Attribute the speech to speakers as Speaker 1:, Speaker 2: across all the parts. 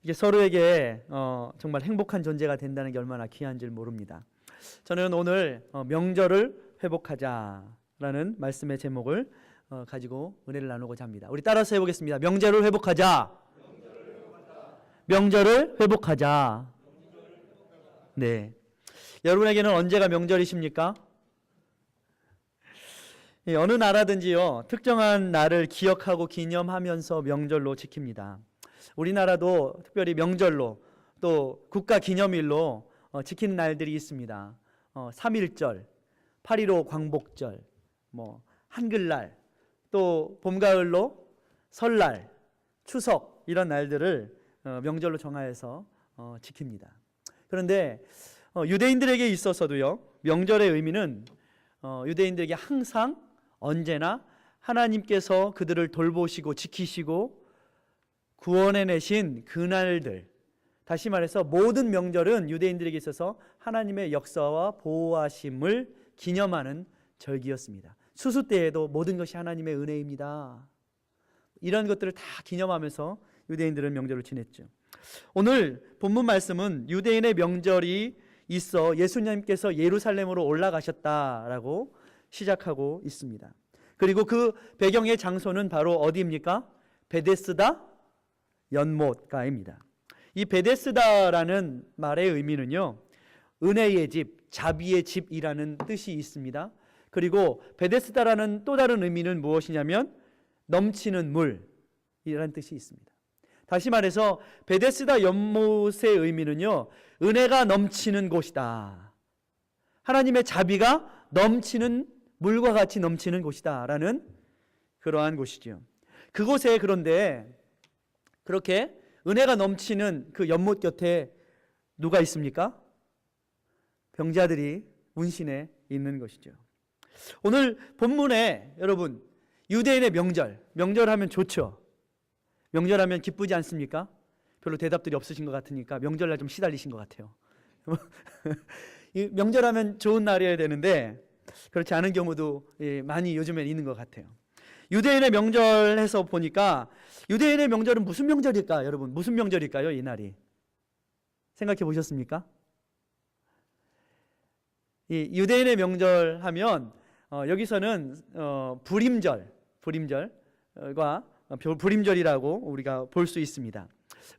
Speaker 1: 이게 서로에게 정말 행복한 존재가 된다는 게 얼마나 귀한 줄 모릅니다. 저는 오늘 명절을 회복하자라는 말씀의 제목을 가지고 은혜를 나누고자 합니다. 우리 따라서 해보겠습니다. 명절을 회복하자. 명절을 회복하자. 네. 여러분에게는 언제가 명절이십니까? 어느 나라든지요, 특정한 날을 기억하고 기념하면서 명절로 지킵니다. 우리나라도 특별히 명절로 또 국가 기념일로 지키는 날들이 있습니다. 3.1절, 8.15 광복절, 한글날, 또 봄, 가을로 설날, 추석 이런 날들을 명절로 정하여서 지킵니다. 그런데 유대인들에게 있어서도요, 명절의 의미는 유대인들에게 항상 언제나 하나님께서 그들을 돌보시고 지키시고 구원해내신 그날들, 다시 말해서 모든 명절은 유대인들에게 있어서 하나님의 역사와 보호하심을 기념하는 절기였습니다. 추수 때에도 모든 것이 하나님의 은혜입니다. 이런 것들을 다 기념하면서 유대인들은 명절을 지냈죠. 오늘 본문 말씀은 유대인의 명절이 있어 예수님께서 예루살렘으로 올라가셨다라고 시작하고 있습니다. 그리고 그 배경의 장소는 바로 어디입니까? 베데스다 연못가입니다. 이 베데스다라는 말의 의미는요, 은혜의 집, 자비의 집이라는 뜻이 있습니다. 그리고 베데스다라는 또 다른 의미는 무엇이냐면 넘치는 물이라는 뜻이 있습니다. 다시 말해서 베데스다 연못의 의미는요, 은혜가 넘치는 곳이다, 하나님의 자비가 넘치는 물과 같이 넘치는 곳이다 라는 그러한 곳이죠. 그곳에 그런데 그렇게 은혜가 넘치는 그 연못 곁에 누가 있습니까? 병자들이 문신해 있는 것이죠. 오늘 본문에 여러분, 유대인의 명절하면 좋죠. 명절하면 기쁘지 않습니까? 별로 대답들이 없으신 것 같으니까 명절날 좀 시달리신 것 같아요. 명절하면 좋은 날이어야 되는데 그렇지 않은 경우도 많이 요즘엔 있는 것 같아요. 유대인의 명절에서 보니까 유대인의 명절은 무슨 명절일까? 여러분, 무슨 명절일까요? 이 날이 생각해 보셨습니까? 이 유대인의 명절 하면 여기서는 불임절과 불임절이라고 우리가 볼 수 있습니다.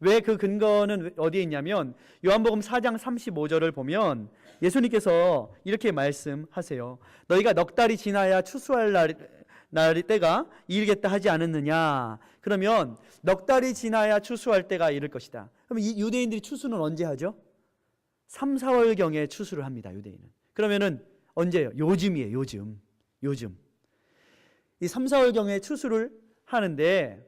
Speaker 1: 왜 그 근거는 어디에 있냐면 요한복음 4장 35절을 보면 예수님께서 이렇게 말씀하세요. 너희가 넉 달이 지나야 추수할 날 때가 이르겠다 하지 않았느냐. 그러면 넉 달이 지나야 추수할 때가 이를 것이다. 그럼 이 유대인들이 추수는 언제 하죠? 3, 4월경에 추수를 합니다. 유대인은. 그러면은 언제예요? 요즘이에요. 요즘. 이 3, 4월경에 추수를 하는데,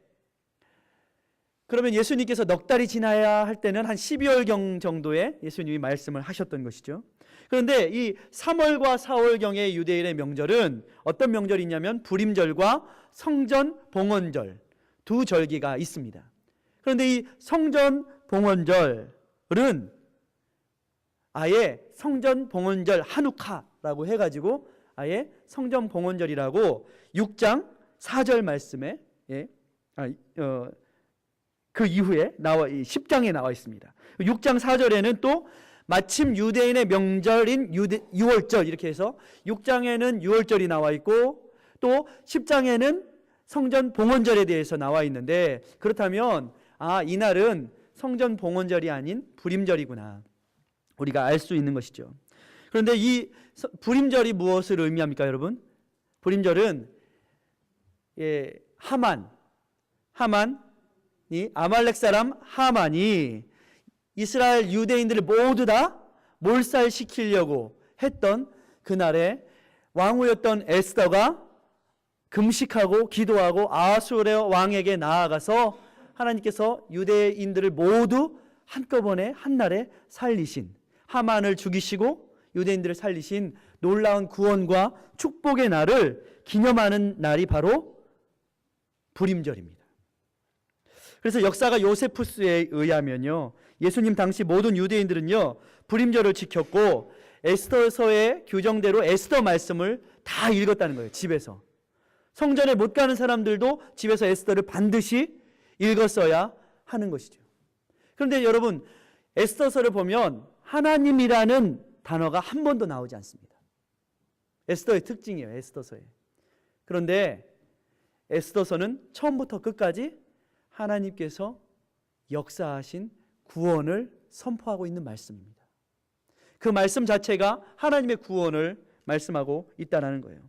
Speaker 1: 그러면 예수님께서 넉 달이 지나야 할 때는 한 12월경 정도에 예수님이 말씀을 하셨던 것이죠. 그런데 이 3월과 4월경의 유대인의 명절은 어떤 명절이냐면 불임절과 성전 봉헌절 두 절기가 있습니다. 그런데 이 성전 봉헌절은 아예 성전 봉헌절 하누카라고 해가지고 아예 성전 봉헌절이라고 6장 4절 말씀에 그 이후에 10장에 나와 있습니다. 6장 4절에는 또 마침 유대인의 명절인 6월절 이렇게 해서 6장에는 6월절이 나와 있고 또 10장에는 성전 봉헌절에 대해서 나와 있는데, 그렇다면 이날은 성전 봉헌절이 아닌 불임절이구나 우리가 알 수 있는 것이죠. 그런데 이 불임절이 무엇을 의미합니까, 여러분? 불임절은 아말렉 사람 하만이 이스라엘 유대인들을 모두 다 몰살시키려고 했던 그날에 왕후였던 에스더가 금식하고 기도하고 아수르 왕에게 나아가서 하나님께서 유대인들을 모두 한꺼번에 한날에 살리신, 하만을 죽이시고 유대인들을 살리신 놀라운 구원과 축복의 날을 기념하는 날이 바로 불임절입니다. 그래서 역사가 요세푸스에 의하면요, 예수님 당시 모든 유대인들은요 불임절을 지켰고 에스더서의 규정대로 에스더 말씀을 다 읽었다는 거예요. 집에서 성전에 못 가는 사람들도 집에서 에스더를 반드시 읽었어야 하는 것이죠. 그런데 여러분, 에스더서를 보면 하나님이라는 단어가 한 번도 나오지 않습니다. 에스더의 특징이에요. 에스더서에. 그런데 에스더서는 처음부터 끝까지 하나님께서 역사하신 구원을 선포하고 있는 말씀입니다. 그 말씀 자체가 하나님의 구원을 말씀하고 있다는 거예요.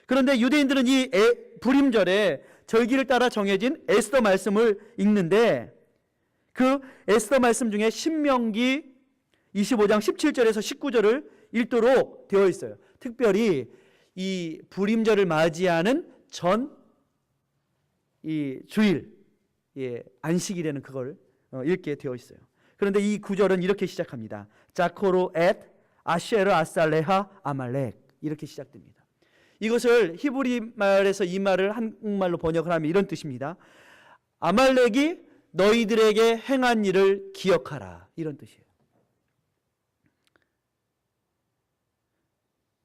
Speaker 1: 그런데 유대인들은 이 불임절에 절기를 따라 정해진 에스더 말씀을 읽는데 그 에스더 말씀 중에 신명기 25장 17절에서 19절을 읽도록 되어 있어요. 특별히 이 불임절을 맞이하는 전 이 주일, 안식일에는 그걸 읽게 되어 있어요. 그런데 이 구절은 이렇게 시작합니다. 자코로 엣 아쉐르 아살레하 아말렉, 이렇게 시작됩니다. 이것을 히브리 말에서 이 말을 한국말로 번역을 하면 이런 뜻입니다. 아말렉이 너희들에게 행한 일을 기억하라, 이런 뜻이에요.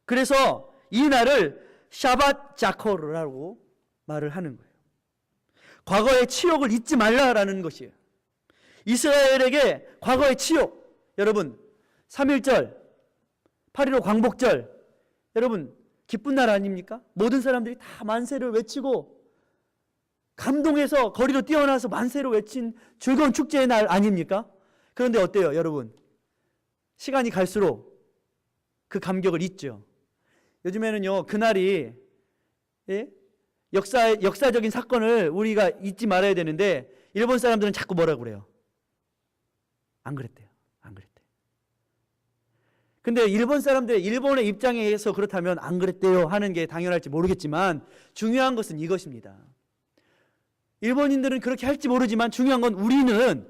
Speaker 1: 그래서 이 날을 샤밧 자코르라고 말을 하는 거예요. 과거의 치욕을 잊지 말라라는 것이에요. 이스라엘에게 과거의 치욕, 여러분 3.1절, 8.15 광복절, 여러분 기쁜 날 아닙니까? 모든 사람들이 다 만세를 외치고 감동해서 거리로 뛰어나서 만세를 외친 즐거운 축제의 날 아닙니까? 그런데 어때요, 여러분? 시간이 갈수록 그 감격을 잊죠. 요즘에는요, 그날이 역사적인 사건을 우리가 잊지 말아야 되는데 일본 사람들은 자꾸 뭐라고 그래요? 안 그랬대요. 안 그랬대요. 근데 일본 사람들, 일본의 입장에서 그렇다면 안 그랬대요 하는 게 당연할지 모르겠지만 중요한 것은 이것입니다. 일본인들은 그렇게 할지 모르지만 중요한 건 우리는,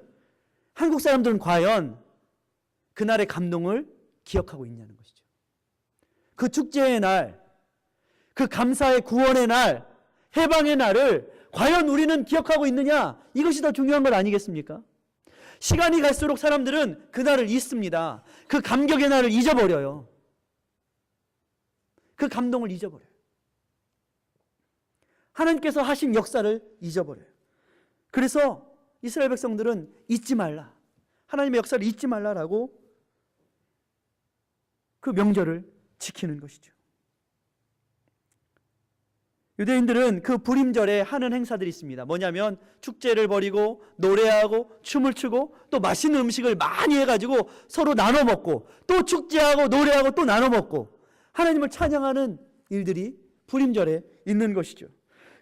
Speaker 1: 한국 사람들은 과연 그날의 감동을 기억하고 있냐는 것이죠. 그 축제의 날, 그 감사의 구원의 날, 해방의 날을 과연 우리는 기억하고 있느냐? 이것이 더 중요한 것 아니겠습니까? 시간이 갈수록 사람들은 그 날을 잊습니다. 그 감격의 날을 잊어버려요. 그 감동을 잊어버려요. 하나님께서 하신 역사를 잊어버려요. 그래서 이스라엘 백성들은 잊지 말라, 하나님의 역사를 잊지 말라라고 그 명절을 지키는 것이죠. 유대인들은 그 불임절에 하는 행사들이 있습니다. 뭐냐면 축제를 벌이고 노래하고 춤을 추고 또 맛있는 음식을 많이 해가지고 서로 나눠 먹고 또 축제하고 노래하고 또 나눠 먹고 하나님을 찬양하는 일들이 불임절에 있는 것이죠.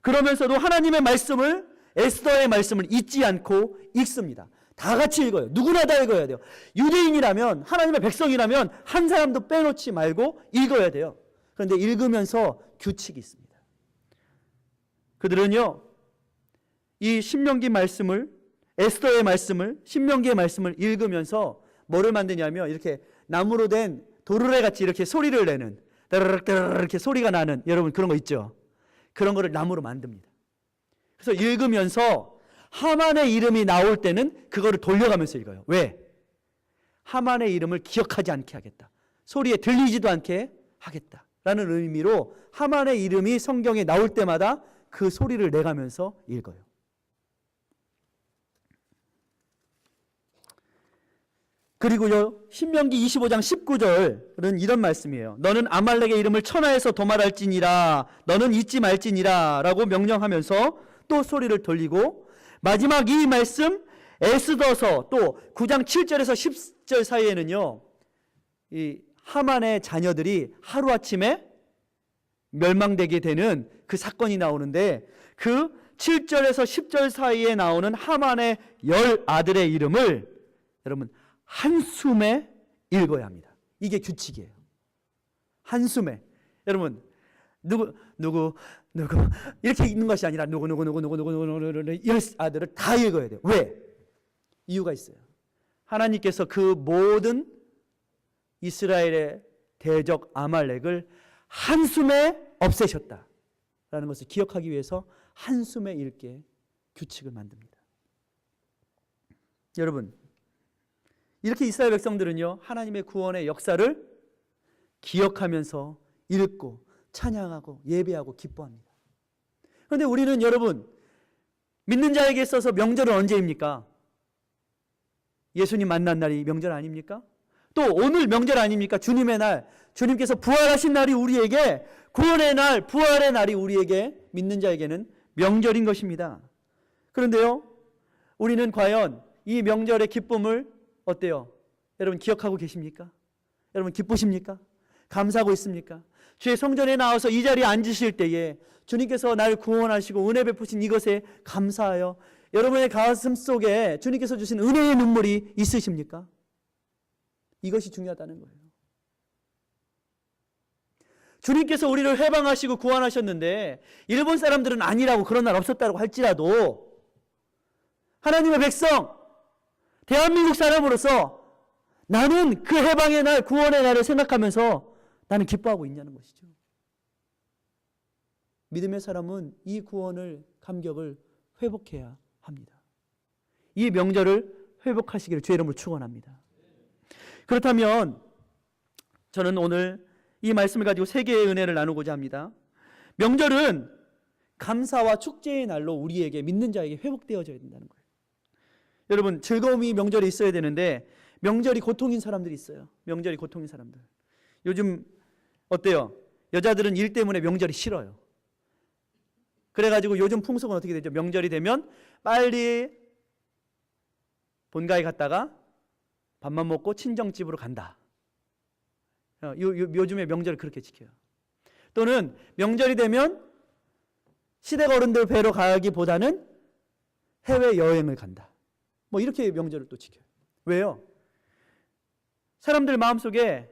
Speaker 1: 그러면서도 하나님의 말씀을, 에스더의 말씀을 잊지 않고 읽습니다. 다 같이 읽어요. 누구나 다 읽어야 돼요. 유대인이라면, 하나님의 백성이라면 한 사람도 빼놓지 말고 읽어야 돼요. 그런데 읽으면서 규칙이 있습니다. 그들은요, 이 신명기 말씀을, 에스더의 말씀을, 신명기의 말씀을 읽으면서 뭐를 만드냐면 이렇게 나무로 된 도르래 같이 이렇게 소리를 내는, 따르륵 따르륵 이렇게 소리가 나는, 여러분 그런 거 있죠? 그런 거를 나무로 만듭니다. 그래서 읽으면서 하만의 이름이 나올 때는 그거를 돌려가면서 읽어요. 왜? 하만의 이름을 기억하지 않게 하겠다, 소리에 들리지도 않게 하겠다라는 의미로 하만의 이름이 성경에 나올 때마다 그 소리를 내가면서 읽어요. 그리고요, 신명기 25장 19절은 이런 말씀이에요. 너는 아말렉의 이름을 천하에서 도말할지니라, 너는 잊지 말지니라 라고 명령하면서 또 소리를 돌리고, 마지막 이 말씀 에스더서 또 9장 7절에서 10절 사이에는요, 이 하만의 자녀들이 하루아침에 멸망되게 되는 그 사건이 나오는데, 그 7절에서 10절 사이에 나오는 하만의 10아들의 이름을 여러분 한숨에 읽어야 합니다. 이게 규칙이에요. 한숨에. 여러분 누구 이렇게 읽는 것이 아니라 누구 10아들을 다 읽어야 돼요. 왜? 이유가 있어요. 하나님께서 그 모든 이스라엘의 대적 아말렉을 한숨에 없애셨다라는 것을 기억하기 위해서 한숨에 읽게 규칙을 만듭니다. 여러분, 이렇게 이스라엘 백성들은요, 하나님의 구원의 역사를 기억하면서 읽고 찬양하고 예배하고 기뻐합니다. 그런데 우리는 여러분, 믿는 자에게 있어서 명절은 언제입니까? 예수님 만난 날이 명절 아닙니까? 또 오늘 명절 아닙니까? 주님의 날, 주님께서 부활하신 날이 우리에게, 구원의 날, 부활의 날이 우리에게, 믿는 자에게는 명절인 것입니다. 그런데요, 우리는 과연 이 명절의 기쁨을 어때요? 여러분 기억하고 계십니까? 여러분 기쁘십니까? 감사하고 있습니까? 주의 성전에 나와서 이 자리에 앉으실 때에 주님께서 나를 구원하시고 은혜 베푸신 이것에 감사하여 여러분의 가슴 속에 주님께서 주신 은혜의 눈물이 있으십니까? 이것이 중요하다는 거예요. 주님께서 우리를 해방하시고 구원하셨는데 일본 사람들은 아니라고, 그런 날 없었다고 할지라도 하나님의 백성, 대한민국 사람으로서 나는 그 해방의 날, 구원의 날을 생각하면서 나는 기뻐하고 있냐는 것이죠. 믿음의 사람은 이 구원을, 감격을 회복해야 합니다. 이 명절을 회복하시기를 주의 이름으로 축원합니다. 그렇다면 저는 오늘 이 말씀을 가지고 세 개의 은혜를 나누고자 합니다. 명절은 감사와 축제의 날로 우리에게, 믿는 자에게 회복되어져야 된다는 거예요. 여러분, 즐거움이 명절에 있어야 되는데 명절이 고통인 사람들이 있어요. 명절이 고통인 사람들. 요즘 어때요? 여자들은 일 때문에 명절이 싫어요. 그래가지고 요즘 풍속은 어떻게 되죠? 명절이 되면 빨리 본가에 갔다가 밥만 먹고 친정집으로 간다. 요즘에 명절을 그렇게 지켜요. 또는 명절이 되면 시댁 어른들 뵈러 가기보다는 해외여행을 간다. 뭐 이렇게 명절을 또 지켜요. 왜요? 사람들 마음속에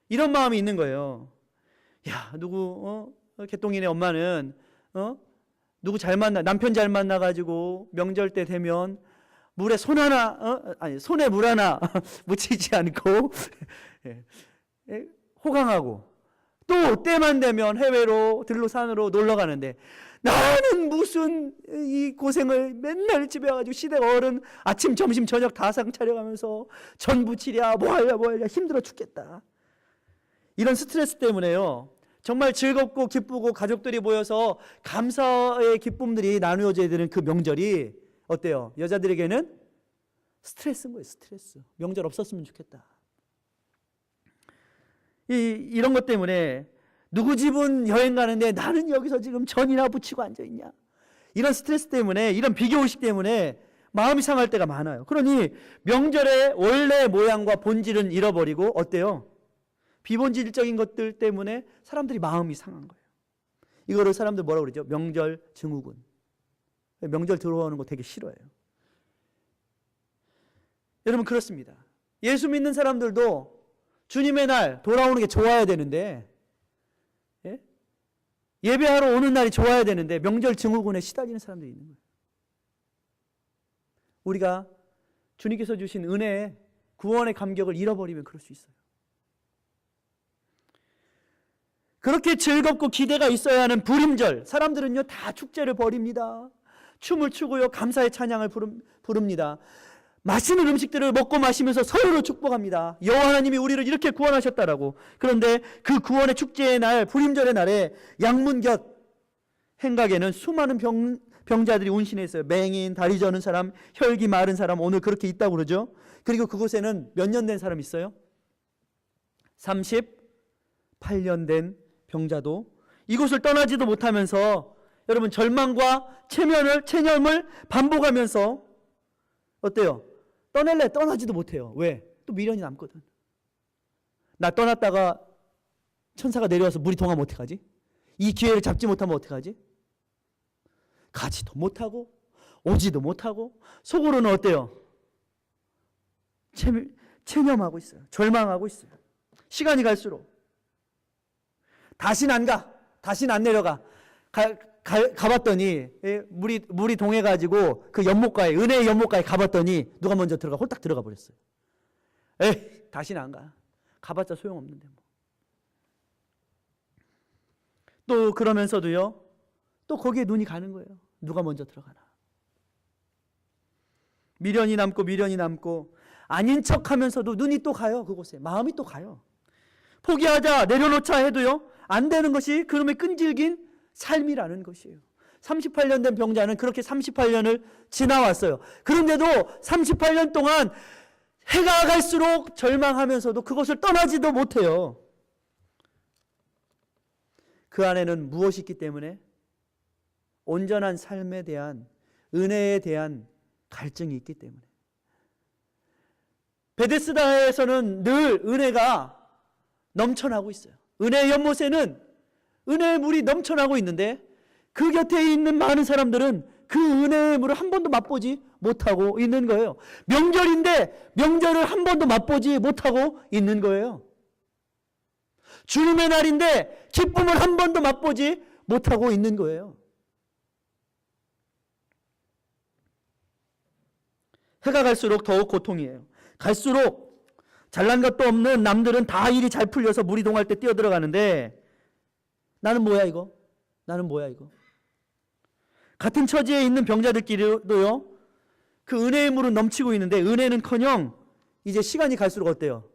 Speaker 1: 이런 마음이 있는 거예요. 야, 누구 개똥이네 엄마는 누구 잘 만나, 남편 잘 만나가지고 명절 때 되면 물에 손 하나, 손에 물 하나 묻히지 않고 호강하고, 또 때만 되면 해외로 들로산으로 놀러 가는데 나는 무슨 이 고생을 맨날 집에 와가지고 시댁 어른 아침 점심 저녁 다상 차려가면서 전 부치랴 뭐 하랴 힘들어 죽겠다. 이런 스트레스 때문에요, 정말 즐겁고 기쁘고 가족들이 모여서 감사의 기쁨들이 나누어져야 되는 그 명절이 어때요? 여자들에게는 스트레스인 거예요. 스트레스. 명절 없었으면 좋겠다. 이런 것 때문에 누구 집은 여행 가는데 나는 여기서 지금 전이나 붙이고 앉아있냐, 이런 스트레스 때문에, 이런 비교의식 때문에 마음이 상할 때가 많아요. 그러니 명절의 원래 모양과 본질은 잃어버리고 어때요? 비본질적인 것들 때문에 사람들이 마음이 상한 거예요. 이거를 사람들 뭐라고 그러죠? 명절 증후군. 명절 들어오는 거 되게 싫어해요. 여러분 그렇습니다. 예수 믿는 사람들도 주님의 날 돌아오는 게 좋아야 되는데, 예배하러 오는 날이 좋아야 되는데 명절 증후군에 시달리는 사람들이 있는 거예요. 우리가 주님께서 주신 은혜의 구원의 감격을 잃어버리면 그럴 수 있어요. 그렇게 즐겁고 기대가 있어야 하는 부림절, 사람들은요 다 축제를 벌입니다. 춤을 추고요, 감사의 찬양을 부릅니다. 맛있는 음식들을 먹고 마시면서 서로를 축복합니다. 여호와 하나님이 우리를 이렇게 구원하셨다라고. 그런데 그 구원의 축제의 날, 부림절의 날에 양문 곁 행각에는 수많은 병자들이 운신해 있어요. 맹인, 다리 저는 사람, 혈기 마른 사람, 오늘 그렇게 있다고 그러죠. 그리고 그곳에는 몇 년 된 사람 있어요? 38년 된 병자도 이곳을 떠나지도 못하면서 여러분 절망과 체념을 반복하면서 어때요? 떠날래 떠나지도 못해요. 왜? 또 미련이 남거든. 나 떠났다가 천사가 내려와서 물이 동하면 어떡하지? 이 기회를 잡지 못하면 어떡하지? 가지도 못하고 오지도 못하고 속으로는 어때요? 체념하고 있어요. 절망하고 있어요. 시간이 갈수록 다시는 안 가. 다시는 안 내려가. 가봤더니 물이 동해가지고 그 연못가에, 은혜의 연못가에 가봤더니 누가 먼저 홀딱 들어가 버렸어요. 에이, 다시는 안 가. 가봤자 소용없는데 뭐. 또 그러면서도요, 또 거기에 눈이 가는 거예요. 누가 먼저 들어가나. 미련이 남고 아닌 척하면서도 눈이 또 가요. 그곳에 마음이 또 가요. 포기하자, 내려놓자 해도요 안 되는 것이 그놈의 끈질긴 삶이라는 것이에요. 38년 된 병자는 그렇게 38년을 지나왔어요. 그런데도 38년 동안 해가 갈수록 절망하면서도 그것을 떠나지도 못해요. 그 안에는 무엇이 있기 때문에? 온전한 삶에 대한, 은혜에 대한 갈증이 있기 때문에. 베데스다에서는 늘 은혜가 넘쳐나고 있어요. 은혜의 연못에는 은혜의 물이 넘쳐나고 있는데 그 곁에 있는 많은 사람들은 그 은혜의 물을 한 번도 맛보지 못하고 있는 거예요. 명절인데 명절을 한 번도 맛보지 못하고 있는 거예요. 주님의 날인데 기쁨을 한 번도 맛보지 못하고 있는 거예요. 해가 갈수록 더욱 고통이에요. 갈수록 잘난 것도 없는 남들은 다 일이 잘 풀려서 물이 동할 때 뛰어들어가는데 나는 뭐야 이거? 나는 뭐야 이거? 같은 처지에 있는 병자들끼리도요, 그 은혜의 물은 넘치고 있는데 은혜는커녕 이제 시간이 갈수록 어때요?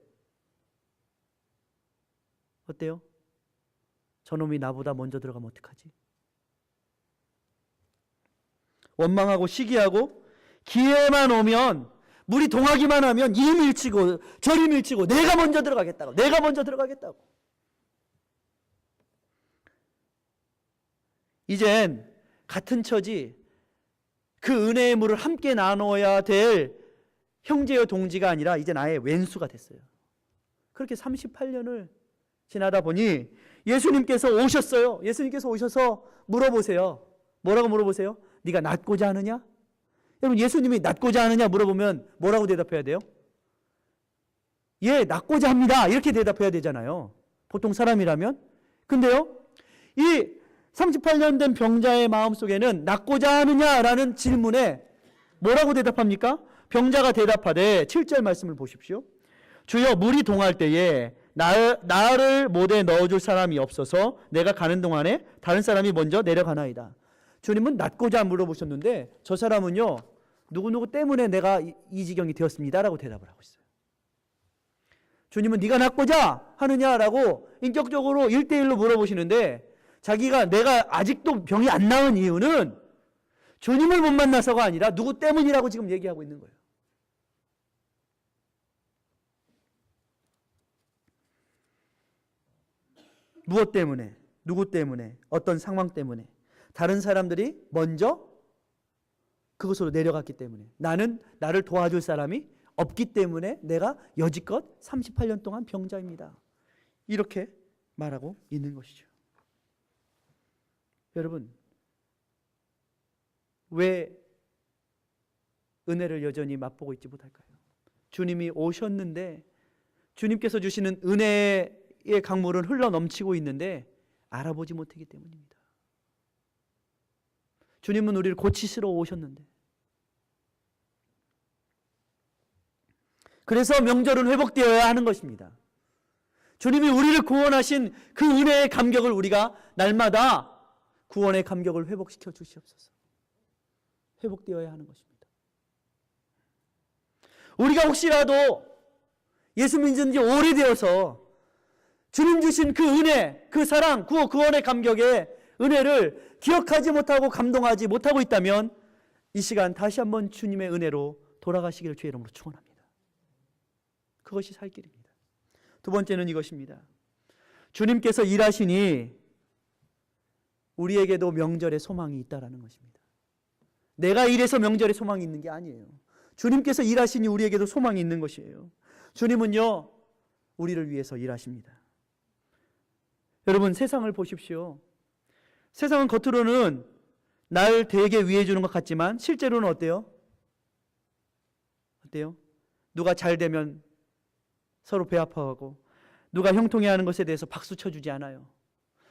Speaker 1: 어때요? 저놈이 나보다 먼저 들어가면 어떡하지? 원망하고 시기하고 기회만 오면, 물이 동하기만 하면 이 밀치고 저리 밀치고 내가 먼저 들어가겠다고, 내가 먼저 들어가겠다고. 이젠 같은 처지, 그 은혜의 물을 함께 나눠야 될 형제여 동지가 아니라 이제 나의 왼수가 됐어요. 그렇게 38년을 지나다 보니 예수님께서 오셨어요. 예수님께서 오셔서 물어보세요. 뭐라고 물어보세요? 네가 낫고자 하느냐? 여러분, 예수님이 낫고자 하느냐 물어보면 뭐라고 대답해야 돼요? 예, 낫고자 합니다. 이렇게 대답해야 되잖아요. 보통 사람이라면. 근데요, 이 38년 된 병자의 마음속에는 낫고자 하느냐라는 질문에 뭐라고 대답합니까? 병자가 대답하되 7절 말씀을 보십시오. 주여, 물이 동할 때에 나를 못에 넣어줄 사람이 없어서 내가 가는 동안에 다른 사람이 먼저 내려가나이다. 주님은 낫고자 물어보셨는데 저 사람은요, 누구누구 때문에 내가 이 지경이 되었습니다라고 대답을 하고 있어요. 주님은 네가 낫고자 하느냐라고 인격적으로 1대1로 물어보시는데 내가 아직도 병이 안 나은 이유는 주님을 못 만나서가 아니라 누구 때문이라고 지금 얘기하고 있는 거예요. 무엇 때문에, 누구 때문에, 어떤 상황 때문에, 다른 사람들이 먼저 그곳으로 내려갔기 때문에, 나를 도와줄 사람이 없기 때문에 내가 여지껏 38년 동안 병자입니다. 이렇게 말하고 있는 것이죠. 여러분, 왜 은혜를 여전히 맛보고 있지 못할까요? 주님이 오셨는데 주님께서 주시는 은혜의 강물은 흘러 넘치고 있는데 알아보지 못하기 때문입니다. 주님은 우리를 고치시러 오셨는데, 그래서 명절은 회복되어야 하는 것입니다. 주님이 우리를 구원하신 그 은혜의 감격을 우리가 날마다 구원의 감격을 회복시켜 주시옵소서. 회복되어야 하는 것입니다. 우리가 혹시라도 예수 믿은 지 오래되어서 주님 주신 그 은혜, 그 사랑, 구원의 감격의 은혜를 기억하지 못하고 감동하지 못하고 있다면 이 시간 다시 한번 주님의 은혜로 돌아가시기를 주의 이름으로 축원합니다. 그것이 살 길입니다. 두 번째는 이것입니다. 주님께서 일하시니 우리에게도 명절에 소망이 있다라는 것입니다. 내가 일해서 명절에 소망이 있는 게 아니에요. 주님께서 일하시니 우리에게도 소망이 있는 것이에요. 주님은요, 우리를 위해서 일하십니다. 여러분, 세상을 보십시오. 세상은 겉으로는 날 되게 위해 주는 것 같지만 실제로는 어때요? 어때요? 누가 잘 되면 서로 배 아파하고, 누가 형통해하는 것에 대해서 박수 쳐주지 않아요.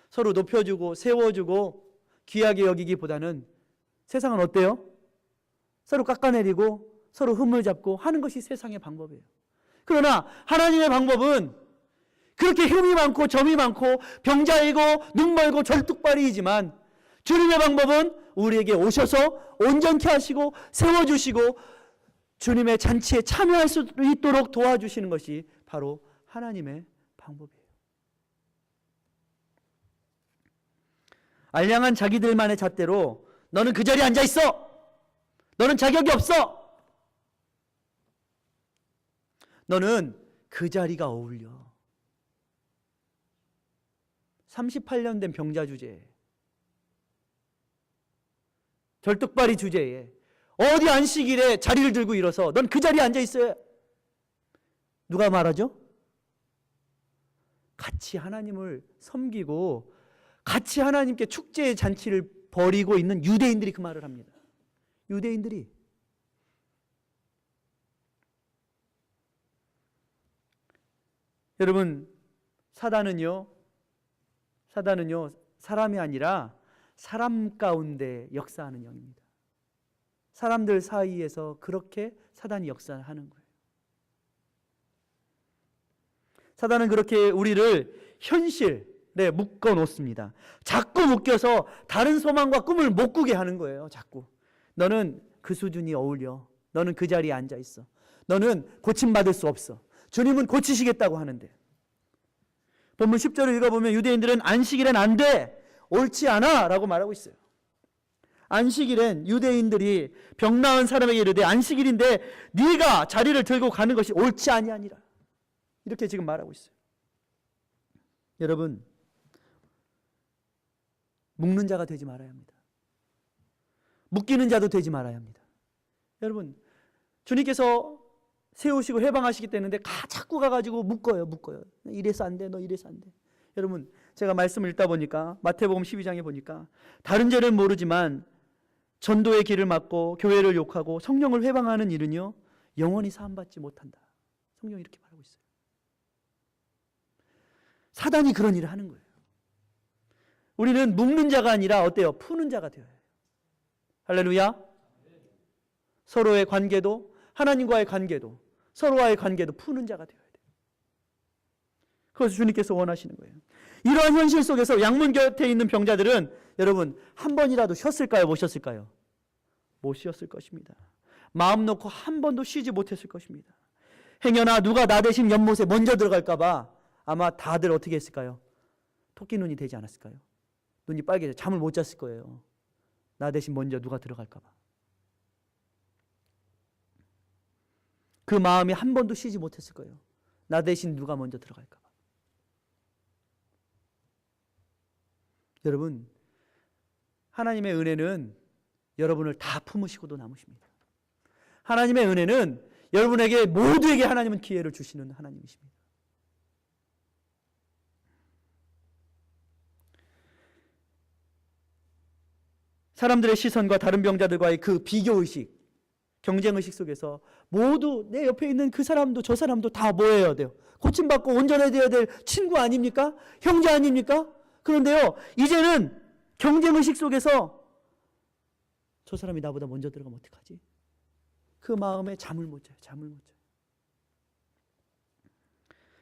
Speaker 1: 서로 높여주고 세워주고 귀하게 여기기보다는 세상은 어때요? 서로 깎아내리고 서로 흠을 잡고 하는 것이 세상의 방법이에요. 그러나 하나님의 방법은 그렇게 흠이 많고 점이 많고 병자이고 눈멀고 절뚝발이이지만 주님의 방법은 우리에게 오셔서 온전케 하시고 세워주시고 주님의 잔치에 참여할 수 있도록 도와주시는 것이 바로 하나님의 방법이에요. 알량한 자기들만의 잣대로 너는 그 자리에 앉아 있어. 너는 자격이 없어. 너는 그 자리가 어울려. 38년 된 병자 주제에, 절뚝발이 주제에 어디 안식일에 자리를 들고 일어서 넌 그 자리에 앉아 있어야. 누가 말하죠? 같이 하나님을 섬기고 같이 하나님께 축제의 잔치를 벌이고 있는 유대인들이 그 말을 합니다. 유대인들이. 여러분, 사단은요 사람이 아니라 사람 가운데 역사하는 영입니다. 사람들 사이에서 그렇게 사단이 역사하는 거예요. 사단은 그렇게 우리를 현실에 묶어 놓습니다. 자꾸 묶여서 다른 소망과 꿈을 못 꾸게 하는 거예요. 자꾸. 너는 그 수준이 어울려. 너는 그 자리에 앉아 있어. 너는 고침받을 수 없어. 주님은 고치시겠다고 하는데. 본문 10절을 읽어보면 유대인들은 안식일엔 안 돼. 옳지 않아 라고 말하고 있어요. 안식일엔 유대인들이 병 나은 사람에게 이르되 안식일인데 네가 자리를 들고 가는 것이 옳지 아니하니라. 이렇게 지금 말하고 있어요. 여러분, 묶는 자가 되지 말아야 합니다. 묶이는 자도 되지 말아야 합니다. 여러분, 주님께서 세우시고 해방하시기 때문에 자꾸 가가지고 묶어요. 이래서 안 돼, 너 이래서 안 돼. 여러분, 제가 말씀을 읽다 보니까 마태복음 12장에 보니까 다른 죄는 모르지만 전도의 길을 막고 교회를 욕하고 성령을 회방하는 일은요 영원히 사함받지 못한다. 성경이 이렇게 말하고 있어요. 사단이 그런 일을 하는 거예요. 우리는 묶는 자가 아니라 어때요? 푸는 자가 되어야 해요. 할렐루야. 서로의 관계도, 하나님과의 관계도, 서로와의 관계도 푸는 자가 되어야 돼요. 그것을 주님께서 원하시는 거예요. 이러한 현실 속에서 양문 곁에 있는 병자들은 여러분 한 번이라도 쉬었을까요? 못 쉬었을까요? 못 쉬었을 것입니다. 마음 놓고 한 번도 쉬지 못했을 것입니다. 행여나 누가 나 대신 연못에 먼저 들어갈까 봐 아마 다들 어떻게 했을까요? 토끼 눈이 되지 않았을까요? 눈이 빨개져 잠을 못 잤을 거예요. 나 대신 먼저 누가 들어갈까 봐. 그 마음이 한 번도 쉬지 못했을 거예요. 나 대신 누가 먼저 들어갈까 봐. 여러분, 하나님의 은혜는 여러분을 다 품으시고도 남으십니다. 하나님의 은혜는 여러분에게 모두에게 하나님은 기회를 주시는 하나님이십니다. 사람들의 시선과 다른 병자들과의 그 비교의식, 경쟁의식 속에서 모두 내 옆에 있는 그 사람도 저 사람도 다 뭐 해야 돼요? 고침받고 온전해져야 될 친구 아닙니까? 형제 아닙니까? 그런데요, 이제는 경쟁의식 속에서 저 사람이 나보다 먼저 들어가면 어떡하지? 그 마음에 잠을 못 자요.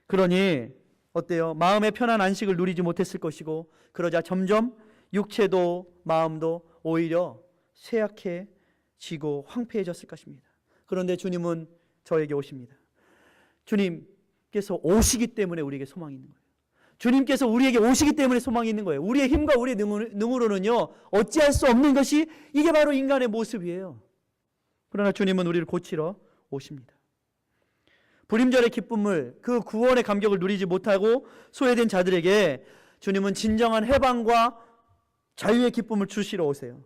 Speaker 1: 그러니 어때요? 마음의 편한 안식을 누리지 못했을 것이고 그러자 점점 육체도 마음도 오히려 쇠약해지고 황폐해졌을 것입니다. 그런데 주님은 저에게 오십니다. 주님께서 오시기 때문에 우리에게 소망이 있는 거예요. 주님께서 우리에게 오시기 때문에 소망이 있는 거예요. 우리의 힘과 우리의 능으로는요 어찌할 수 없는 것이 이게 바로 인간의 모습이에요. 그러나 주님은 우리를 고치러 오십니다. 불임절의 기쁨을, 그 구원의 감격을 누리지 못하고 소외된 자들에게 주님은 진정한 해방과 자유의 기쁨을 주시러 오세요.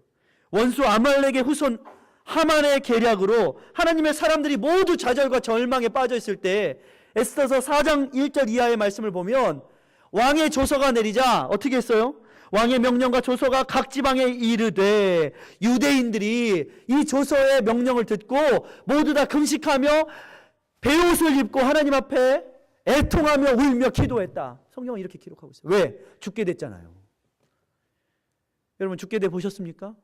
Speaker 1: 원수 아말렉의 후손 하만의 계략으로 하나님의 사람들이 모두 좌절과 절망에 빠져 있을 때 에스더서 4장 1절 이하의 말씀을 보면 왕의 조서가 내리자 어떻게 했어요? 왕의 명령과 조서가 각 지방에 이르되 유대인들이 이 조서의 명령을 듣고 모두 다 금식하며 베옷을 입고 하나님 앞에 애통하며 울며 기도했다. 성경은 이렇게 기록하고 있어요. 왜? 죽게 됐잖아요. 여러분 죽게 돼 보셨습니까?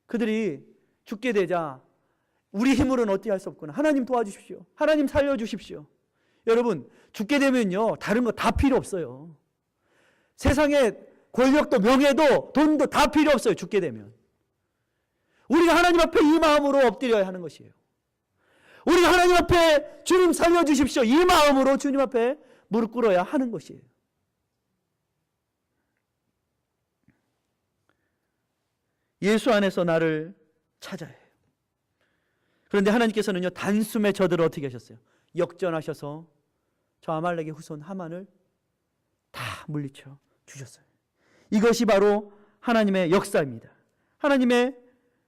Speaker 1: 그들이 죽게 되자 우리 힘으로는 어찌 할 수 없구나. 하나님 도와주십시오. 하나님 살려주십시오. 여러분 죽게 되면요 다른 거 다 필요 없어요. 세상에 권력도 명예도 돈도 다 필요 없어요. 죽게 되면 우리가 하나님 앞에 이 마음으로 엎드려야 하는 것이에요. 우리가 하나님 앞에 주님 살려주십시오 이 마음으로 주님 앞에 무릎 꿇어야 하는 것이에요. 예수 안에서 나를 찾아야 해요. 그런데 하나님께서는요, 단숨에 저들을 어떻게 하셨어요? 역전하셔서 저 아말렉의 후손 하만을 다 물리쳐 주셨어요. 이것이 바로 하나님의 역사입니다. 하나님의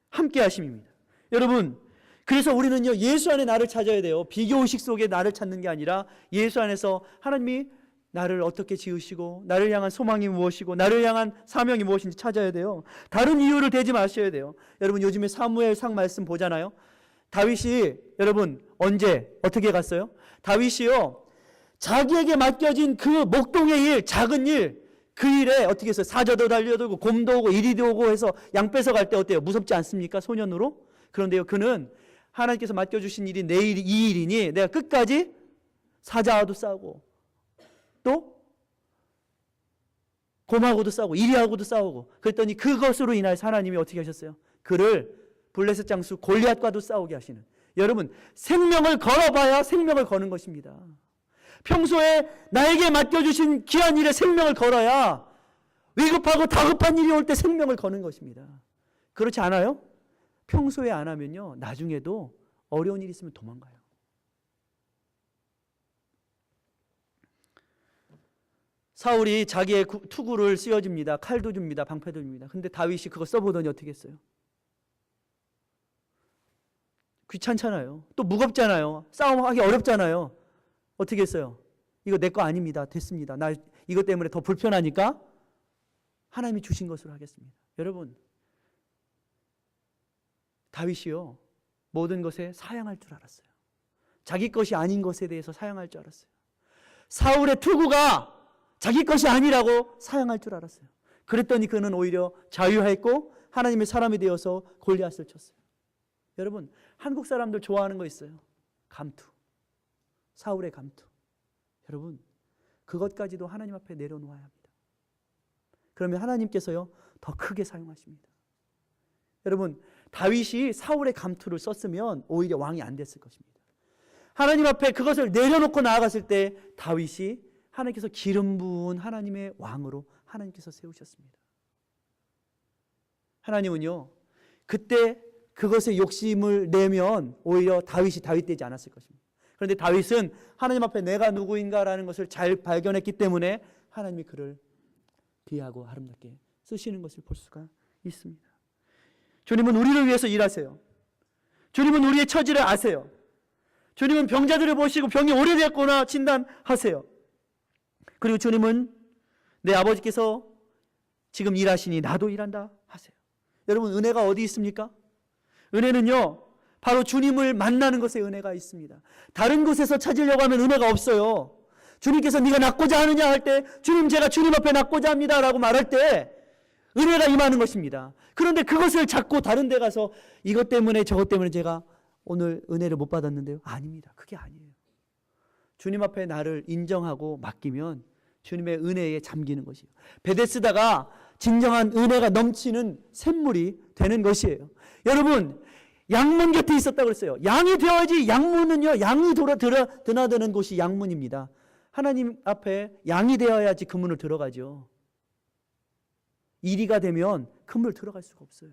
Speaker 1: 함께 하심입니다. 여러분, 그래서 우리는요, 예수 안에 나를 찾아야 돼요. 비교의식 속에 나를 찾는 게 아니라 예수 안에서 하나님이 나를 어떻게 지으시고 나를 향한 소망이 무엇이고 나를 향한 사명이 무엇인지 찾아야 돼요. 다른 이유를 대지 마셔야 돼요. 여러분, 요즘에 사무엘상 말씀 보잖아요. 다윗이 여러분 언제 어떻게 갔어요? 다윗이요, 자기에게 맡겨진 그 목동의 일, 작은 일, 그 일에 어떻게 했어요? 사자도 달려들고 곰도 오고 이리도 오고 해서 양 뺏어갈 때 어때요? 무섭지 않습니까? 소년으로? 그런데요, 그는 하나님께서 맡겨주신 일이 내 일, 이 일이니 내가 끝까지 사자와도 싸우고 또 곰하고도 싸우고 이리하고도 싸우고, 그랬더니 그것으로 인하여서 하나님이 어떻게 하셨어요? 그를 블레셋 장수 골리앗과도 싸우게 하시는, 여러분 생명을 걸어봐야 생명을 거는 것입니다. 평소에 나에게 맡겨주신 귀한 일에 생명을 걸어야 위급하고 다급한 일이 올 때 생명을 거는 것입니다. 그렇지 않아요? 평소에 안 하면요, 나중에도 어려운 일이 있으면 도망가요. 사울이 자기의 투구를 씌워줍니다. 칼도 줍니다. 방패도 줍니다. 근데 다윗이 그거 써보더니 어떻게 했어요? 귀찮잖아요. 또 무겁잖아요. 싸움하기 어렵잖아요. 어떻게 했어요? 이거 내 거 아닙니다. 됐습니다. 나 이것 때문에 더 불편하니까 하나님이 주신 것으로 하겠습니다. 여러분, 다윗이요, 모든 것에 사양할 줄 알았어요. 자기 것이 아닌 것에 대해서 사양할 줄 알았어요. 사울의 투구가 자기 것이 아니라고 사양할 줄 알았어요. 그랬더니 그는 오히려 자유했고 하나님의 사람이 되어서 골리앗을 쳤어요. 여러분, 한국 사람들 좋아하는 거 있어요. 감투. 사울의 감투. 여러분, 그것까지도 하나님 앞에 내려놓아야 합니다. 그러면 하나님께서요, 더 크게 사용하십니다. 여러분, 다윗이 사울의 감투를 썼으면 오히려 왕이 안 됐을 것입니다. 하나님 앞에 그것을 내려놓고 나아갔을 때 다윗이 하나님께서 기름 부은 하나님의 왕으로 하나님께서 세우셨습니다. 하나님은요, 그때 그것에 욕심을 내면 오히려 다윗이 다윗 되지 않았을 것입니다. 그런데 다윗은 하나님 앞에 내가 누구인가라는 것을 잘 발견했기 때문에 하나님이 그를 귀하고 아름답게 쓰시는 것을 볼 수가 있습니다. 주님은 우리를 위해서 일하세요. 주님은 우리의 처지를 아세요. 주님은 병자들을 보시고 병이 오래되었구나 진단하세요. 그리고 주님은 내 아버지께서 지금 일하시니 나도 일한다 하세요. 여러분, 은혜가 어디 있습니까? 은혜는요, 바로 주님을 만나는 것에 은혜가 있습니다. 다른 곳에서 찾으려고 하면 은혜가 없어요. 주님께서 네가 낫고자 하느냐 할 때, 주님 제가 주님 앞에 낫고자 합니다 라고 말할 때 은혜가 임하는 것입니다. 그런데 그것을 찾고 다른 데 가서 이것 때문에 저것 때문에 제가 오늘 은혜를 못 받았는데요. 아닙니다. 그게 아니에요. 주님 앞에 나를 인정하고 맡기면 주님의 은혜에 잠기는 것이에요. 베데스다가 진정한 은혜가 넘치는 샘물이 되는 것이에요. 여러분, 양문 곁에 있었다고 그랬어요. 양이 되어야지. 양문은요, 양이 드나드는 곳이 양문입니다. 하나님 앞에 양이 되어야지 그 문을 들어가죠. 이리가 되면 그 문을 들어갈 수가 없어요.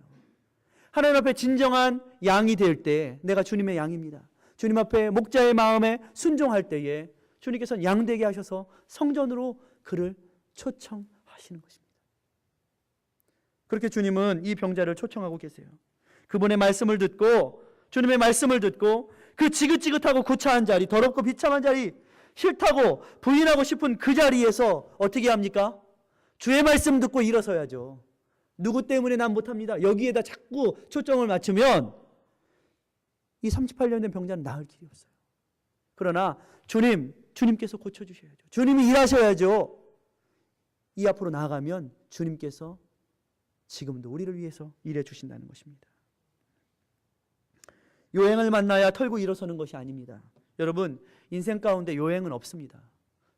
Speaker 1: 하나님 앞에 진정한 양이 될 때 내가 주님의 양입니다. 주님 앞에 목자의 마음에 순종할 때에 주님께서는 양되게 하셔서 성전으로 그를 초청하시는 것입니다. 그렇게 주님은 이 병자를 초청하고 계세요. 그분의 말씀을 듣고, 주님의 말씀을 듣고 그 지긋지긋하고 구차한 자리, 더럽고 비참한 자리, 싫다고 부인하고 싶은 그 자리에서 어떻게 합니까? 주의 말씀 듣고 일어서야죠. 누구 때문에 난 못합니다. 여기에다 자꾸 초점을 맞추면 이 38년 된 병자는 나을 길이 없어요. 그러나 주님께서 고쳐주셔야죠. 주님이 일하셔야죠. 이 앞으로 나아가면 주님께서 지금도 우리를 위해서 일해 주신다는 것입니다. 요행을 만나야 털고 일어서는 것이 아닙니다. 여러분, 인생 가운데 요행은 없습니다.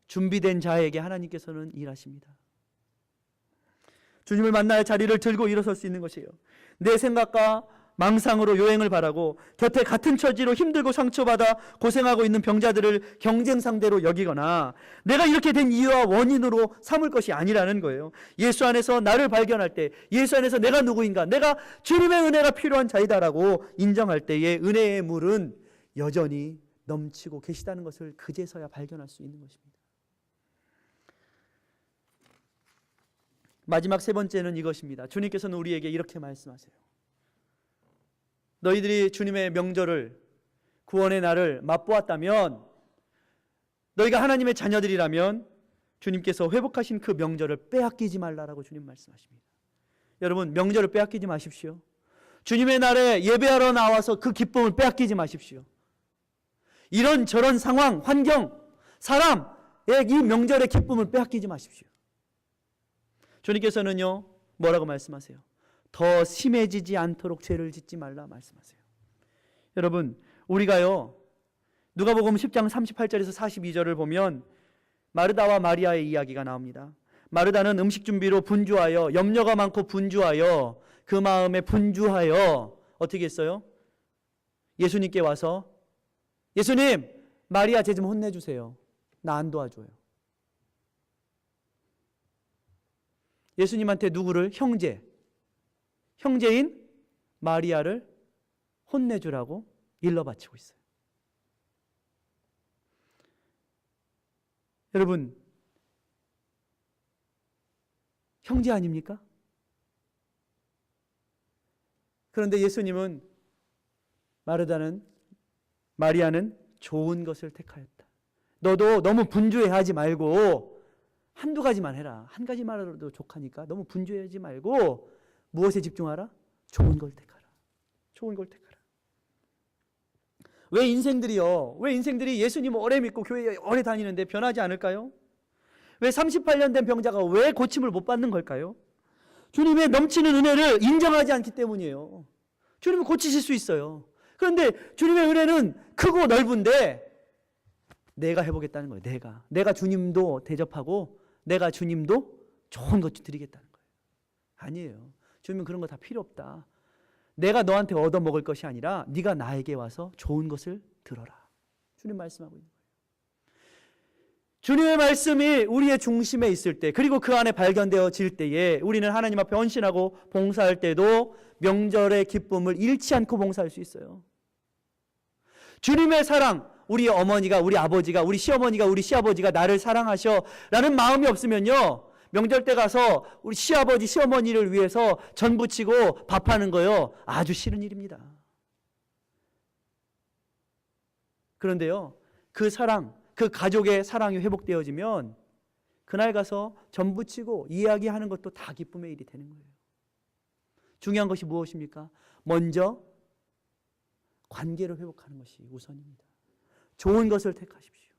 Speaker 1: 준비된 자에게 하나님께서는 일하십니다. 주님을 만나야 자리를 들고 일어설 수 있는 것이에요. 내 생각과 망상으로 요행을 바라고 곁에 같은 처지로 힘들고 상처받아 고생하고 있는 병자들을 경쟁 상대로 여기거나 내가 이렇게 된 이유와 원인으로 삼을 것이 아니라는 거예요. 예수 안에서 나를 발견할 때, 예수 안에서 내가 누구인가, 내가 주님의 은혜가 필요한 자이다라고 인정할 때에 은혜의 물은 여전히 넘치고 계시다는 것을 그제서야 발견할 수 있는 것입니다. 마지막 세 번째는 이것입니다. 주님께서는 우리에게 이렇게 말씀하세요. 너희들이 주님의 명절을, 구원의 날을 맛보았다면, 너희가 하나님의 자녀들이라면 주님께서 회복하신 그 명절을 빼앗기지 말라라고 주님 말씀하십니다. 여러분, 명절을 빼앗기지 마십시오. 주님의 날에 예배하러 나와서 그 기쁨을 빼앗기지 마십시오. 이런저런 상황, 환경, 사람의 이 명절의 기쁨을 빼앗기지 마십시오. 주님께서는요, 뭐라고 말씀하세요? 더 심해지지 않도록 죄를 짓지 말라 말씀하세요. 여러분, 우리가요, 누가복음 10장 38절에서 42절을 보면 마르다와 마리아의 이야기가 나옵니다. 마르다는 음식 준비로 분주하여, 염려가 많고 분주하여, 그 마음에 분주하여 어떻게 했어요? 예수님께 와서, 예수님, 마리아 쟤 좀 혼내주세요. 나 안 도와줘요. 예수님한테 누구를? 형제인 마리아를 혼내주라고 일러 바치고 있어요. 여러분, 형제 아닙니까? 그런데 예수님은 마리아는 좋은 것을 택하였다. 너도 너무 분주해하지 말고 한두 가지만 해라. 한 가지만으로도 족하니까 너무 분주해하지 말고 무엇에 집중하라? 좋은 걸 택하라. 좋은 걸 택하라. 왜 인생들이 예수님 오래 믿고 교회에 오래 다니는데 변하지 않을까요? 왜 38년 된 병자가 왜 고침을 못 받는 걸까요? 주님의 넘치는 은혜를 인정하지 않기 때문이에요. 주님은 고치실 수 있어요. 그런데 주님의 은혜는 크고 넓은데 내가 해보겠다는 거예요. 내가 주님도 대접하고 내가 주님도 좋은 것 드리겠다는 거예요. 아니에요. 주님은 그런 거 다 필요 없다. 내가 너한테 얻어먹을 것이 아니라 네가 나에게 와서 좋은 것을 들어라. 주님 말씀하고 있는 거예요. 주님의 말씀이 우리의 중심에 있을 때, 그리고 그 안에 발견되어질 때에 우리는 하나님 앞에 헌신하고 봉사할 때도 명절의 기쁨을 잃지 않고 봉사할 수 있어요. 주님의 사랑, 우리 어머니가, 우리 아버지가, 우리 시어머니가, 우리 시아버지가 나를 사랑하셔 라는 마음이 없으면요, 명절 때 가서 우리 시아버지, 시어머니를 위해서 전 부치고 밥하는 거요, 아주 싫은 일입니다. 그런데요, 그 사랑, 그 가족의 사랑이 회복되어지면 그날 가서 전 부치고 이야기하는 것도 다 기쁨의 일이 되는 거예요. 중요한 것이 무엇입니까? 먼저 관계를 회복하는 것이 우선입니다. 좋은 것을 택하십시오.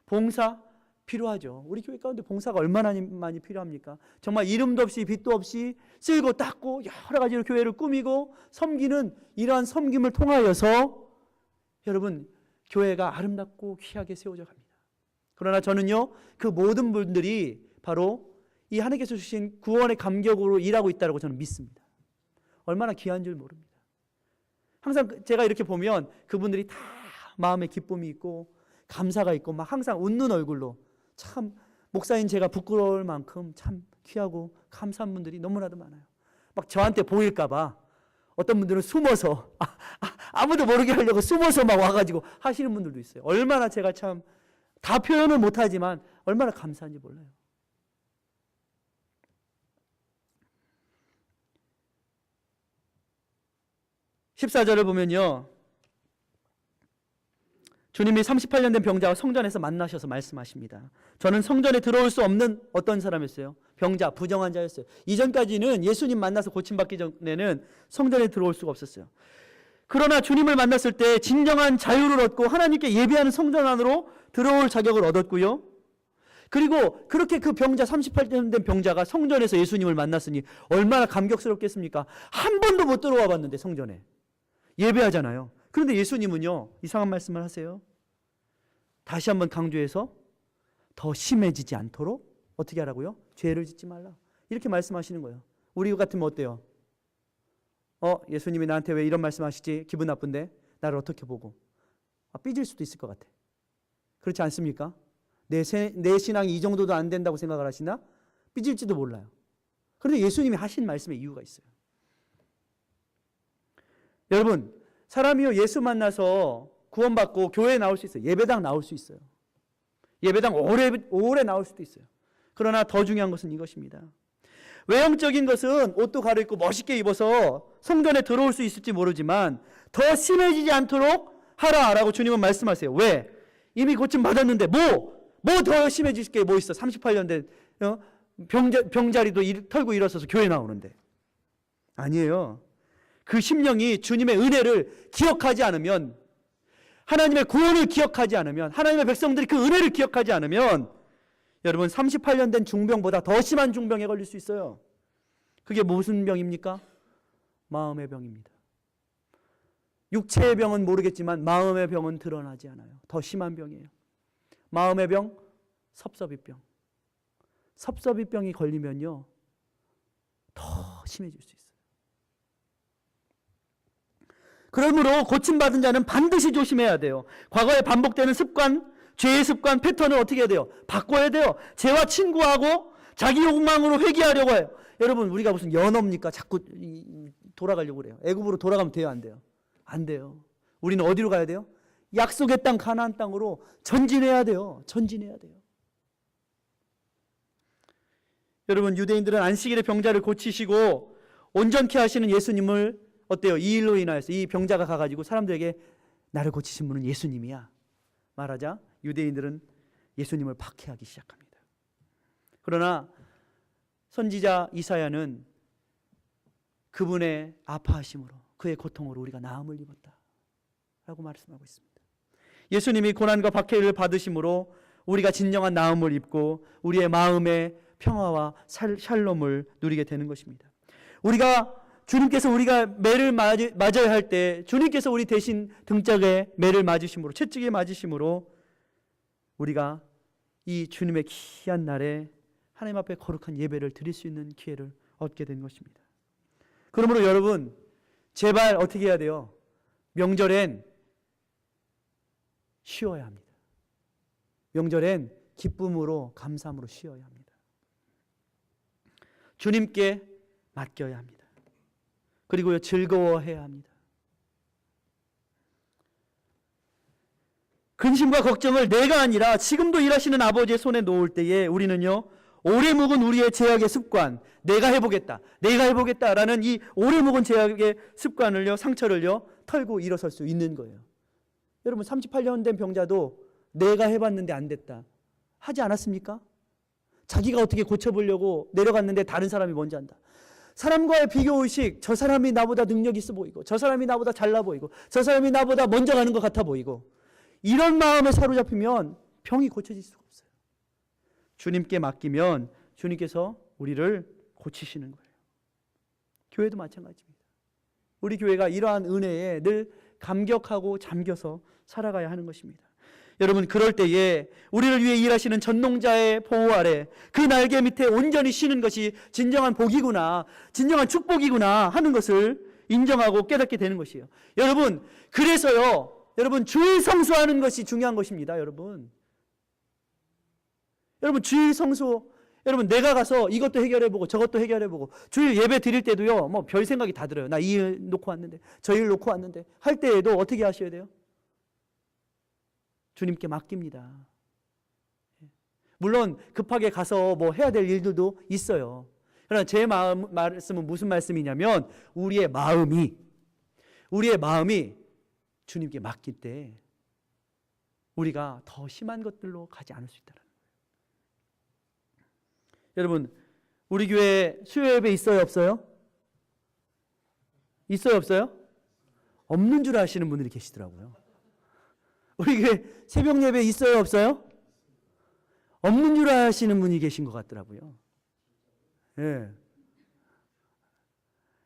Speaker 1: 봉사 필요하죠. 우리 교회 가운데 봉사가 얼마나 많이 필요합니까? 정말 이름도 없이 빛도 없이 쓸고 닦고 여러 가지로 교회를 꾸미고 섬기는 이러한 섬김을 통하여서 여러분, 교회가 아름답고 귀하게 세워져 갑니다. 그러나 저는요, 그 모든 분들이 바로 이 하나님께서 주신 구원의 감격으로 일하고 있다고 저는 믿습니다. 얼마나 귀한 줄 모릅니다. 항상 제가 이렇게 보면 그분들이 다 마음에 기쁨이 있고 감사가 있고 막 항상 웃는 얼굴로, 참 목사인 제가 부끄러울 만큼 참 귀하고 감사한 분들이 너무나도 많아요. 막 저한테 보일까 봐 어떤 분들은 숨어서 아무도 모르게 하려고 숨어서 막 와가지고 하시는 분들도 있어요. 얼마나 제가 참 다 표현을 못하지만 얼마나 감사한지 몰라요. (14절을) 보면요, 주님이 38년 된 병자와 성전에서 만나셔서 말씀하십니다. 저는 성전에 들어올 수 없는 어떤 사람이었어요? 병자, 부정한 자였어요. 이전까지는 예수님 만나서 고침받기 전에는 성전에 들어올 수가 없었어요. 그러나 주님을 만났을 때 진정한 자유를 얻고 하나님께 예배하는 성전 안으로 들어올 자격을 얻었고요. 그리고 그렇게 그 병자, 38년 된 병자가 성전에서 예수님을 만났으니 얼마나 감격스럽겠습니까? 한 번도 못 들어와 봤는데 성전에 예배하잖아요. 그런데 예수님은요, 이상한 말씀을 하세요. 다시 한번 강조해서 더 심해지지 않도록 어떻게 하라고요? 죄를 짓지 말라. 이렇게 말씀하시는 거예요. 우리 같으면 어때요? 예수님이 나한테 왜 이런 말씀하시지? 기분 나쁜데 나를 어떻게 보고 삐질 수도 있을 것 같아. 그렇지 않습니까? 내 신앙이 이 정도도 안 된다고 생각을 하시나? 삐질지도 몰라요. 그런데 예수님이 하신 말씀에 이유가 있어요. 여러분, 사람이요 예수 만나서 구원받고 교회에 나올 수 있어요. 예배당 나올 수 있어요. 예배당 오래 나올 수도 있어요. 그러나 더 중요한 것은 이것입니다. 외형적인 것은 옷도 갈아입고 멋있게 입어서 성전에 들어올 수 있을지 모르지만 더 심해지지 않도록 하라라고 주님은 말씀하세요. 왜? 이미 고침 받았는데 뭐 더 심해질 게 뭐 있어? 38년 된 병자리도 털고 일어서서 교회 나오는데. 아니에요. 그 심령이 주님의 은혜를 기억하지 않으면, 하나님의 구원을 기억하지 않으면, 하나님의 백성들이 그 은혜를 기억하지 않으면 여러분 38년 된 중병보다 더 심한 중병에 걸릴 수 있어요. 그게 무슨 병입니까? 마음의 병입니다. 육체의 병은 모르겠지만 마음의 병은 드러나지 않아요. 더 심한 병이에요. 마음의 병, 섭섭이병. 섭섭이병이 걸리면요 더 심해질 수 있어요. 그러므로 고침받은 자는 반드시 조심해야 돼요. 과거에 반복되는 습관, 죄의 습관, 패턴을 어떻게 해야 돼요? 바꿔야 돼요. 죄와 친구하고 자기 욕망으로 회개하려고 해요. 여러분, 우리가 무슨 연어입니까? 자꾸 돌아가려고 그래요. 애굽으로 돌아가면 돼요, 안 돼요? 안 돼요. 우리는 어디로 가야 돼요? 약속의 땅 가나안 땅으로 전진해야 돼요. 전진해야 돼요. 여러분, 유대인들은 안식일에 병자를 고치시고 온전케 하시는 예수님을 어때요? 이 일로 인하여서 이 병자가 가가지고 사람들에게 나를 고치신 분은 예수님이야 말하자 유대인들은 예수님을 박해하기 시작합니다. 그러나 선지자 이사야는 그분의 아파하심으로 그의 고통으로 우리가 나음을 입었다 라고 말씀하고 있습니다. 예수님이 고난과 박해를 받으심으로 우리가 진정한 나음을 입고 우리의 마음의 평화와 샬롬을 누리게 되는 것입니다. 주님께서 우리가 매를 맞아야 할 때 주님께서 우리 대신 등짝에 매를 맞으심으로, 채찍에 맞으심으로 우리가 이 주님의 귀한 날에 하나님 앞에 거룩한 예배를 드릴 수 있는 기회를 얻게 된 것입니다. 그러므로 여러분, 제발 어떻게 해야 돼요? 명절엔 쉬어야 합니다. 명절엔 기쁨으로 감사함으로 쉬어야 합니다. 주님께 맡겨야 합니다. 그리고요, 즐거워해야 합니다. 근심과 걱정을 내가 아니라 지금도 일하시는 아버지의 손에 놓을 때에 우리는요, 오래 묵은 우리의 죄악의 습관, 내가 해보겠다라는 이 오래 묵은 죄악의 습관을요, 상처를요, 털고 일어설 수 있는 거예요. 여러분, 38년 된 병자도 내가 해봤는데 안 됐다 하지 않았습니까? 자기가 어떻게 고쳐보려고 내려갔는데 다른 사람이 먼저 한다. 사람과의 비교의식, 저 사람이 나보다 능력 있어 보이고 저 사람이 나보다 잘나 보이고 저 사람이 나보다 먼저 가는 것 같아 보이고, 이런 마음에 사로잡히면 병이 고쳐질 수가 없어요. 주님께 맡기면 주님께서 우리를 고치시는 거예요. 교회도 마찬가지입니다. 우리 교회가 이러한 은혜에 늘 감격하고 잠겨서 살아가야 하는 것입니다. 여러분, 그럴 때에 우리를 위해 일하시는 전농자의 보호 아래 그 날개 밑에 온전히 쉬는 것이 진정한 복이구나, 진정한 축복이구나 하는 것을 인정하고 깨닫게 되는 것이에요. 여러분, 그래서요, 여러분, 주일 성수하는 것이 중요한 것입니다. 여러분, 주일 성수, 여러분, 내가 가서 이것도 해결해보고 저것도 해결해보고 주일 예배 드릴 때도요, 뭐 별 생각이 다 들어요. 나 이 일 놓고 왔는데 저 일 놓고 왔는데 할 때에도 어떻게 하셔야 돼요? 주님께 맡깁니다. 물론 급하게 가서 뭐 해야 될 일들도 있어요. 그러나 제 말씀은 무슨 말씀이냐면 우리의 마음이 주님께 맡길 때 우리가 더 심한 것들로 가지 않을 수 있다는 거예요. 여러분, 우리 교회 수요 예배 있어요, 없어요? 있어요, 없어요? 없는 줄 아시는 분들이 계시더라고요. 우리 교회 새벽 예배 있어요, 없어요? 없는 줄 아시는 분이 계신 것 같더라고요. 예.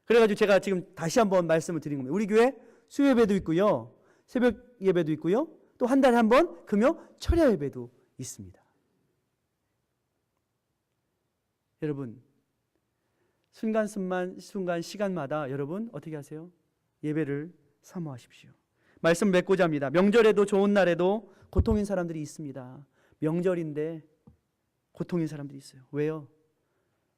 Speaker 1: 그래가지고 제가 지금 다시 한번 말씀을 드린 겁니다. 우리 교회 수요 예배도 있고요, 새벽 예배도 있고요, 또 한 달에 한 번 금요 철야 예배도 있습니다. 여러분, 순간 시간마다 여러분 어떻게 하세요? 예배를 사모하십시오. 말씀 맺고자 합니다. 명절에도 좋은 날에도 고통인 사람들이 있습니다. 명절인데 고통인 사람들이 있어요. 왜요?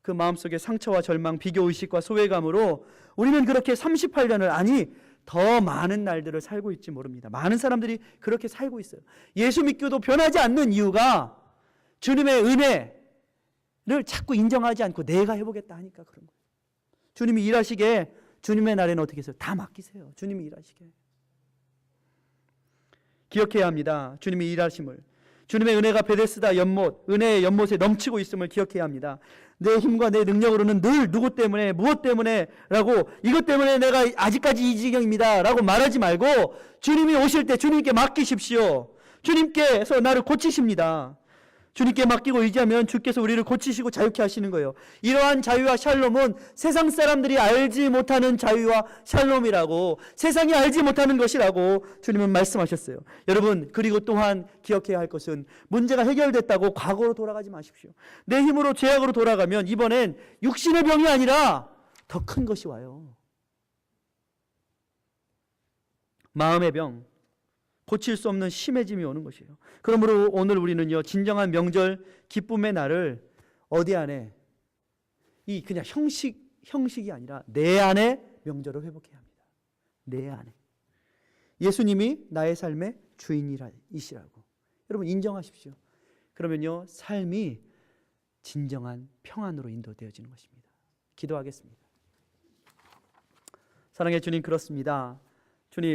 Speaker 1: 그 마음속에 상처와 절망, 비교의식과 소외감으로 우리는 그렇게 38년을 아니 더 많은 날들을 살고 있지 모릅니다. 많은 사람들이 그렇게 살고 있어요. 예수 믿고도 변하지 않는 이유가 주님의 은혜를 자꾸 인정하지 않고 내가 해보겠다 하니까 그런 거예요. 주님이 일하시게 주님의 날에는 어떻게 했어요? 다 맡기세요. 주님이 일하시게. 기억해야 합니다. 주님이 일하심을. 주님의 은혜가 베데스다 연못, 은혜의 연못에 넘치고 있음을 기억해야 합니다. 내 힘과 내 능력으로는 늘 누구 때문에, 무엇 때문에 라고 이것 때문에 내가 아직까지 이 지경입니다 라고 말하지 말고 주님이 오실 때 주님께 맡기십시오. 주님께서 나를 고치십니다. 주님께 맡기고 의지하면 주께서 우리를 고치시고 자유케 하시는 거예요. 이러한 자유와 샬롬은 세상 사람들이 알지 못하는 자유와 샬롬이라고, 세상이 알지 못하는 것이라고 주님은 말씀하셨어요. 여러분, 그리고 또한 기억해야 할 것은 문제가 해결됐다고 과거로 돌아가지 마십시오. 내 힘으로 죄악으로 돌아가면 이번엔 육신의 병이 아니라 더 큰 것이 와요. 마음의 병, 고칠 수 없는 심해짐이 오는 것이에요. 그러므로 오늘 우리는요, 진정한 명절 기쁨의 날을 어디 안에, 이 그냥 형식이 아니라 내 안에 명절을 회복해야 합니다. 내 안에. 예수님이 나의 삶의 주인이시라고 여러분 인정하십시오. 그러면요, 삶이 진정한 평안으로 인도되어지는 것입니다. 기도하겠습니다. 사랑의 주님, 그렇습니다. 주님,